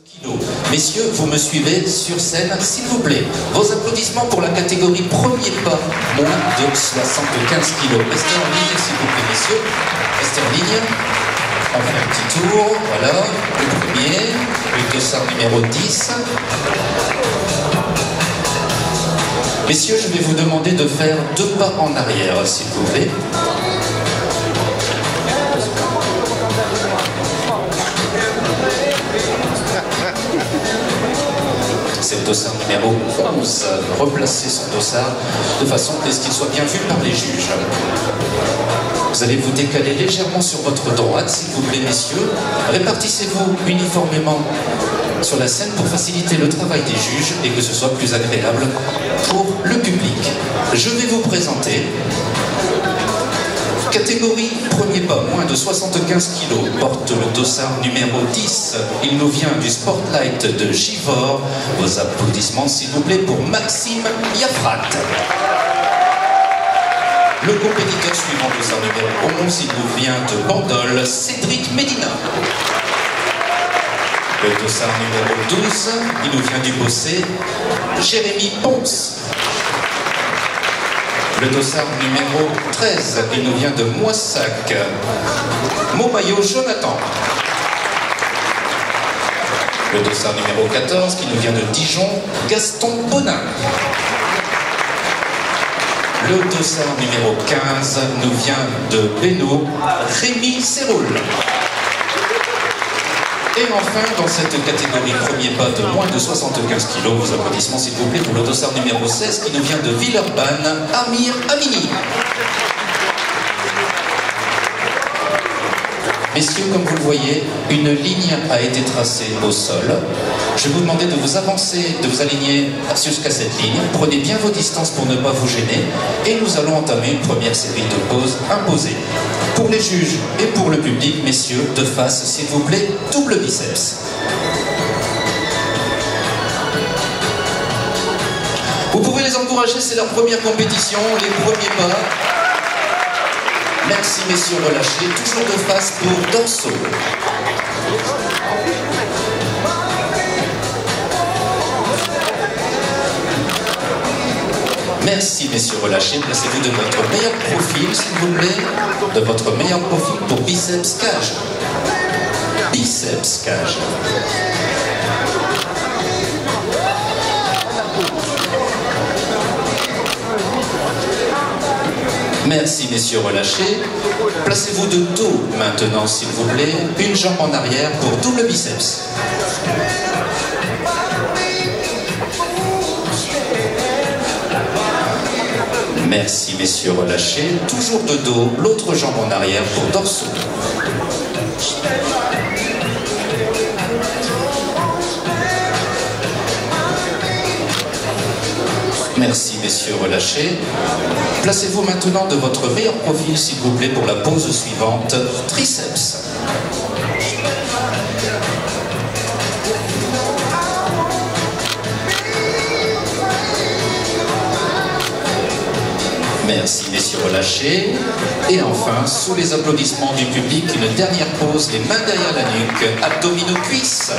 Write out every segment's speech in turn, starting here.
kilos. Messieurs, vous me suivez sur scène, s'il vous plaît. Vos applaudissements pour la catégorie premier pas, moins de 75 kilos. Restez en ligne, s'il vous plaît, messieurs. Restez en ligne. On fait un petit tour. Voilà, le premier, le dossard numéro 10. Messieurs, je vais vous demander de faire 2 pas en arrière, s'il vous plaît. C'est le dossard numéro 11. Replacez son dossard de façon à ce qu'il soit bien vu par les juges. Vous allez vous décaler légèrement sur votre droite, s'il vous plaît, messieurs. Répartissez-vous uniformément sur la scène pour faciliter le travail des juges et que ce soit plus agréable pour le public. Je vais vous présenter catégorie premier pas, moins de 75 kg, porte le dossard numéro 10. Il nous vient du Sportlight de Givors. Vos applaudissements, s'il vous plaît, pour Maxime Yafrat. Le compétiteur suivant, dossard numéro 11, il nous vient de Bandol, Cédric Medina. Le dossard numéro 12, il nous vient du Bossé, Jérémy Ponce. Le dossard numéro 13, il nous vient de Moissac, Montmaillot Jonathan. Le dossard numéro 14, qui nous vient de Dijon, Gaston Bonin. Le dossard numéro 15 nous vient de Bénaud, Rémi Séroul. Et enfin, dans cette catégorie premier pas de moins de 75 kg, vos applaudissements s'il vous plaît pour le dossard numéro 16 qui nous vient de Villeurbanne, Amir Amini. Messieurs, comme vous le voyez, une ligne a été tracée au sol. Je vais vous demander de vous avancer, de vous aligner jusqu'à cette ligne. Prenez bien vos distances pour ne pas vous gêner. Et nous allons entamer une première série de poses imposées. Pour les juges et pour le public, messieurs, de face, s'il vous plaît, double biceps. Vous pouvez les encourager, c'est leur première compétition, les premiers pas. Merci messieurs, relâchez, toujours de face pour dorsaux. Merci messieurs, relâchez, placez-vous de votre meilleur profil s'il vous plaît, de votre meilleur profil pour biceps cage. Biceps cage. Merci messieurs, relâchez. Placez-vous de dos maintenant s'il vous plaît, une jambe en arrière pour double biceps. Merci messieurs, relâchez. Toujours de dos, l'autre jambe en arrière pour dorsaux. Merci messieurs, relâchez. Placez-vous maintenant de votre meilleur profil s'il vous plaît pour la pose suivante, triceps. Merci messieurs, relâchez. Et enfin, sous les applaudissements du public, une dernière pose, les mains derrière la nuque, abdominaux cuisses.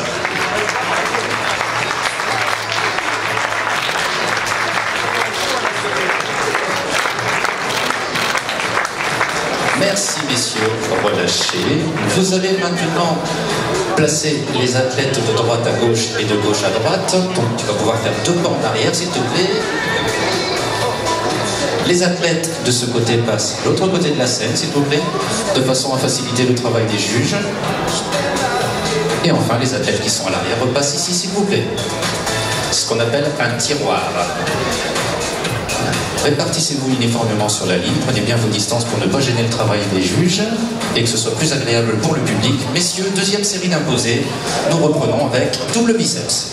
Merci messieurs, relâchez. Vous allez maintenant placer les athlètes de droite à gauche et de gauche à droite. Donc tu vas pouvoir faire 2 pas en arrière s'il te plaît. Les athlètes de ce côté passent de l'autre côté de la scène s'il vous plaît, de façon à faciliter le travail des juges. Et enfin les athlètes qui sont à l'arrière repassent ici s'il vous plaît. C'est ce qu'on appelle un tiroir. Répartissez-vous uniformément sur la ligne, prenez bien vos distances pour ne pas gêner le travail des juges et que ce soit plus agréable pour le public. Messieurs, deuxième série d'imposés, nous reprenons avec double biceps.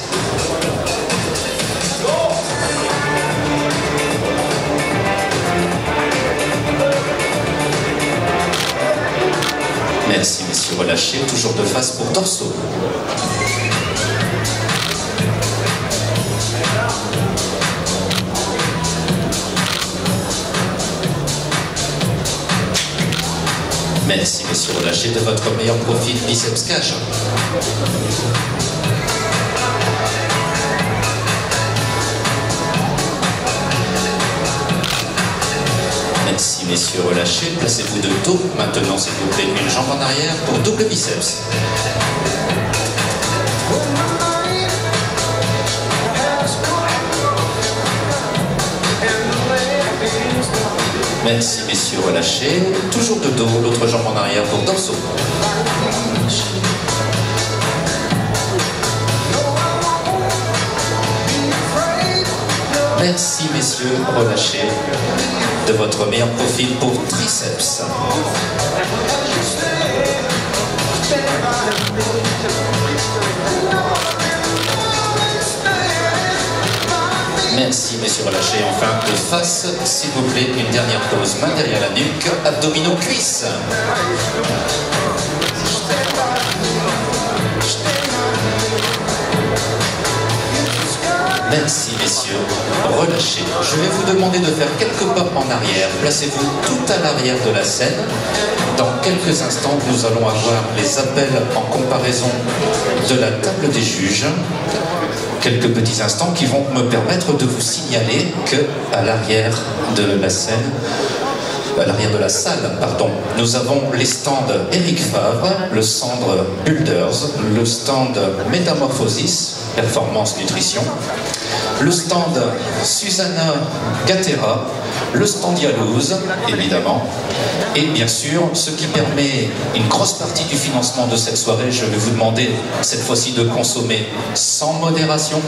Merci messieurs, relâchez, toujours de face pour dorsaux. Merci messieurs, relâchez de votre meilleur profil biceps cage. messieurs, relâchez. Placez-vous de dos. Maintenant, s'il vous plaît, une jambe en arrière pour double biceps. Merci, messieurs, relâchez. Toujours de dos, l'autre jambe en arrière pour dorsaux. Merci, messieurs, relâchez de votre meilleur profil pour triceps. Merci, messieurs, relâchez. Enfin, de face, s'il vous plaît, une dernière pause. Main derrière la nuque, abdominaux, cuisses. Merci, messieurs. Relâchez. Je vais vous demander de faire quelques pas en arrière. Placez-vous tout à l'arrière de la scène. Dans quelques instants, nous allons avoir les appels en comparaison de la table des juges. Quelques petits instants qui vont me permettre de vous signaler que à l'arrière de la scène, à l'arrière de la salle, pardon, nous avons les stands Eric Favre, le stand Builders, le stand Métamorphosis, Performance Nutrition, le stand Susanna Gatera, le stand Yalouse, évidemment, et bien sûr, ce qui permet une grosse partie du financement de cette soirée, je vais vous demander cette fois-ci de consommer sans modération,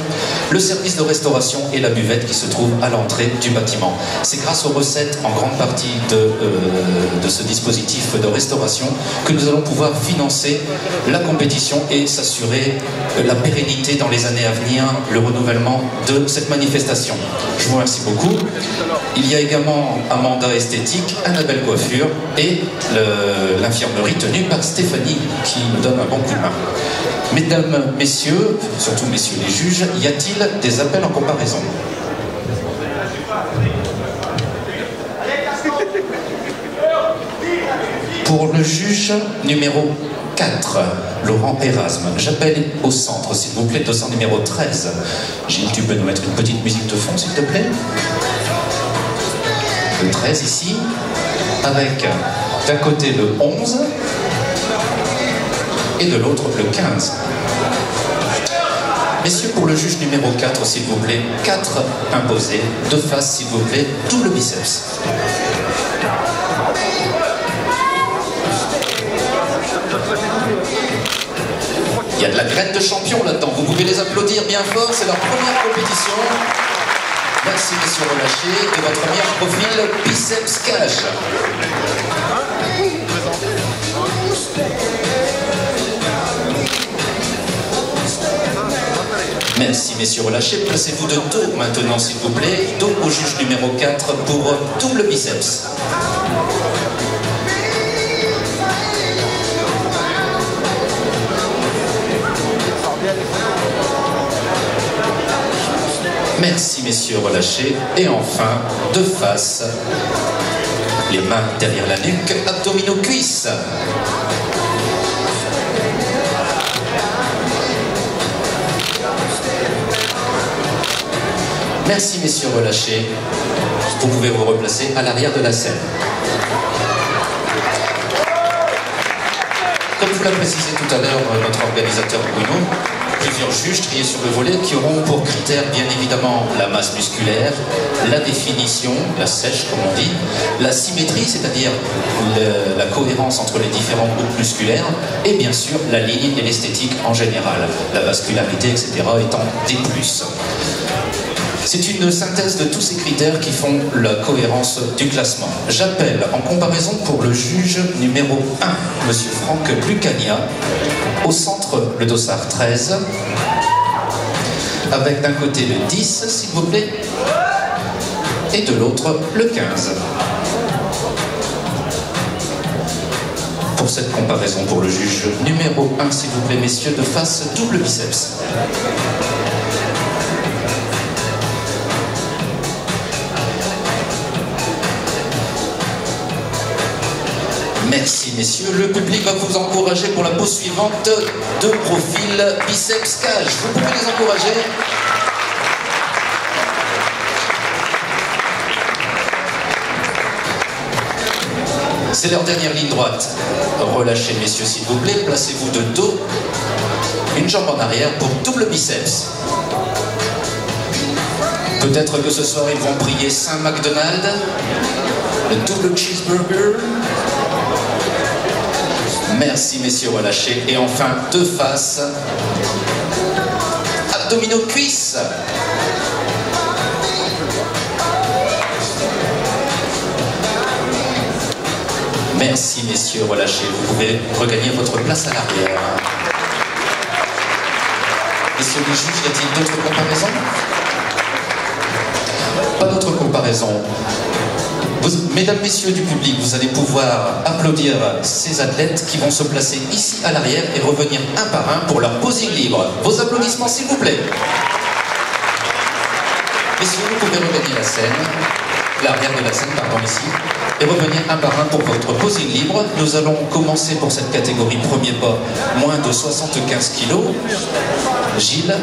le service de restauration et la buvette qui se trouve à l'entrée du bâtiment. C'est grâce aux recettes en grande partie de ce dispositif de restauration que nous allons pouvoir financer la compétition et s'assurer la pérennité dans les années à venir, le renouvellement de cette manifestation. Je vous remercie beaucoup. Il y a également Amanda Esthétique, Annabelle Coiffure et l'infirmerie tenue par Stéphanie qui nous donne un bon coup de main. Mesdames, messieurs, surtout messieurs les juges, y a-t-il des appels en comparaison? Pour le juge numéro 4, Laurent Erasme, j'appelle au centre, s'il vous plaît, dossard numéro 13. Gilles, tu peux nous mettre une petite musique de fond, s'il te plaît? Le 13 ici, avec d'un côté le 11 et de l'autre le 15. Messieurs, pour le juge numéro 4, s'il vous plaît, 4 imposés, de face, s'il vous plaît, double biceps. Il y a de la graine de champion là-dedans, vous pouvez les applaudir bien fort, c'est leur première compétition. Merci, messieurs, relâchez. Et votre meilleur profil, biceps cache. Merci, messieurs, relâchez. Placez-vous de dos maintenant, s'il vous plaît. Dos au juge numéro 4 pour double biceps. Merci, messieurs, relâchez. Et enfin, de face, les mains derrière la nuque, abdominaux, cuisses. Merci, messieurs, relâchez. Vous pouvez vous replacer à l'arrière de la scène. Comme vous l'a précisé tout à l'heure notre organisateur Bruno, plusieurs juges triés sur le volet qui auront pour critères bien évidemment la masse musculaire, la définition, la sèche comme on dit, la symétrie, c'est-à-dire la cohérence entre les différents groupes musculaires, et bien sûr la ligne et l'esthétique en général, la vascularité, etc. étant des plus. C'est une synthèse de tous ces critères qui font la cohérence du classement. J'appelle en comparaison pour le juge numéro 1, M. Franck Lucania, au centre le dossard 13, avec d'un côté le 10, s'il vous plaît, et de l'autre le 15. Pour cette comparaison pour le juge numéro 1, s'il vous plaît, messieurs, de face, double biceps. Merci, messieurs. Le public va vous encourager pour la pause suivante de profil biceps cage. Vous pouvez les encourager. C'est leur dernière ligne droite. Relâchez, messieurs, s'il vous plaît. Placez-vous de dos. Une jambe en arrière pour double biceps. Peut-être que ce soir, ils vont prier Saint McDonald. Le double cheeseburger. Merci, messieurs, relâchez. Et enfin, de face. Abdominaux cuisses. Merci, messieurs, relâchez. Vous pouvez regagner votre place à l'arrière. Messieurs les juges, y a-t-il d'autres comparaisons? Pas d'autres comparaisons. Mesdames, messieurs du public, vous allez pouvoir applaudir ces athlètes qui vont se placer ici à l'arrière et revenir un par un pour leur posing libre. Vos applaudissements, s'il vous plaît. Messieurs, vous pouvez regagner la scène, l'arrière de la scène, pardon, ici, et revenir un par un pour votre posing libre. Nous allons commencer pour cette catégorie premier pas, moins de 75 kg. Gilles.